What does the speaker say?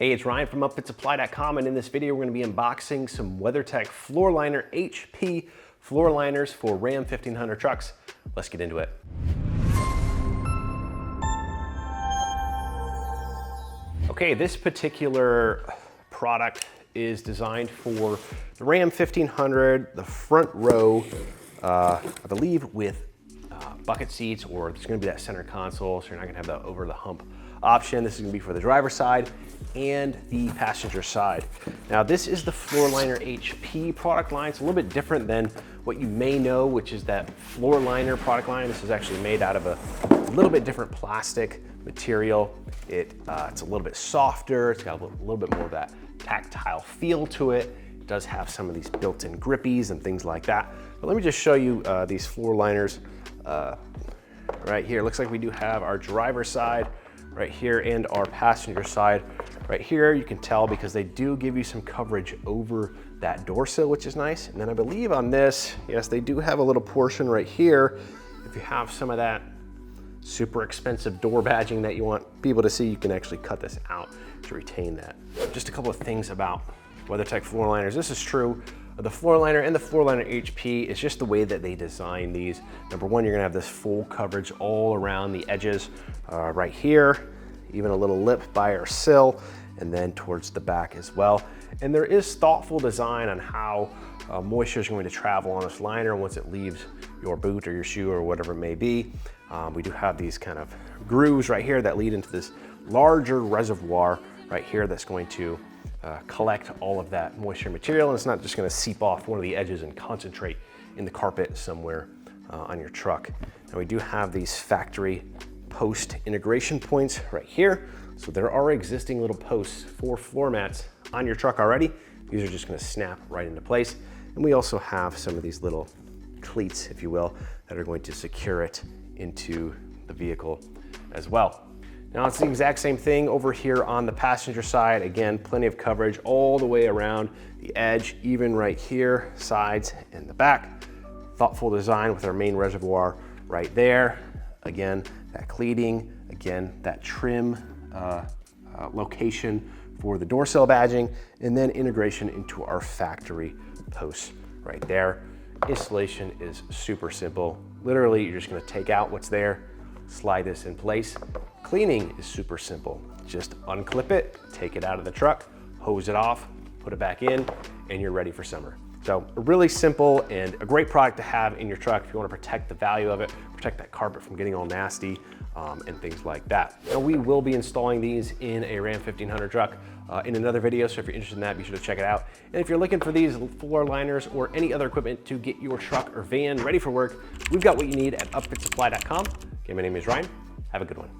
Hey, it's Ryan from UpfitSupply.com, and in this video we're going to be unboxing some WeatherTech FloorLiner HP floor liners for Ram 1500 trucks. Let's get into it. Okay, this particular product is designed for the Ram 1500, the front row, I believe with bucket seats, or there's going to be that center console, so you're not going to have that over the hump option. This is going to be for the driver's side and the passenger side. Now this is the FloorLiner HP product line. It's a little bit different than what you may know, which is that FloorLiner product line. This is actually made out of a little bit different plastic material. It's a little bit softer. It's got a little bit more of that tactile feel to it. It does have some of these built-in grippies and things like that. But let me just show you these FloorLiners right here. It looks like we do have our driver's side right here and our passenger side right here. You can tell because they do give you some coverage over that door sill, which is nice. And then I believe on this, yes, they do have a little portion right here. If you have some of that super expensive door badging that you want people to see, you can actually cut this out to retain that. Just a couple of things about WeatherTech floor liners. This is true of the FloorLiner and the FloorLiner HP. It's just the way that they design these. Number one, you're gonna have this full coverage all around the edges right here, even a little lip by our sill, and then towards the back as well. And there is thoughtful design on how moisture is going to travel on this liner once it leaves your boot or your shoe or whatever it may be. We do have these kind of grooves right here that lead into this larger reservoir right here that's going to collect all of that moisture material, and it's not just going to seep off one of the edges and concentrate in the carpet somewhere on your truck. Now we do have these factory post integration points right here. So there are existing little posts for floor mats on your truck already. These are just going to snap right into place. And we also have some of these little cleats, if you will, that are going to secure it into the vehicle as well. Now it's the exact same thing over here on the passenger side. Again, plenty of coverage all the way around the edge, even right here, sides and the back. Thoughtful design with our main reservoir right there. Again, that cleating, again, that trim location for the door sill badging, and then integration into our factory posts right there. Installation is super simple. Literally, you're just gonna take out what's there, slide this in place. Cleaning is super simple. Just unclip it, take it out of the truck, hose it off, put it back in, and you're ready for summer. So really simple and a great product to have in your truck if you want to protect the value of it, protect that carpet from getting all nasty and things like that. Now we will be installing these in a Ram 1500 truck in another video, so if you're interested in that, be sure to check it out. And if you're looking for these floor liners or any other equipment to get your truck or van ready for work, we've got what you need at UpfitSupply.com. Okay, my name is Ryan. Have a good one.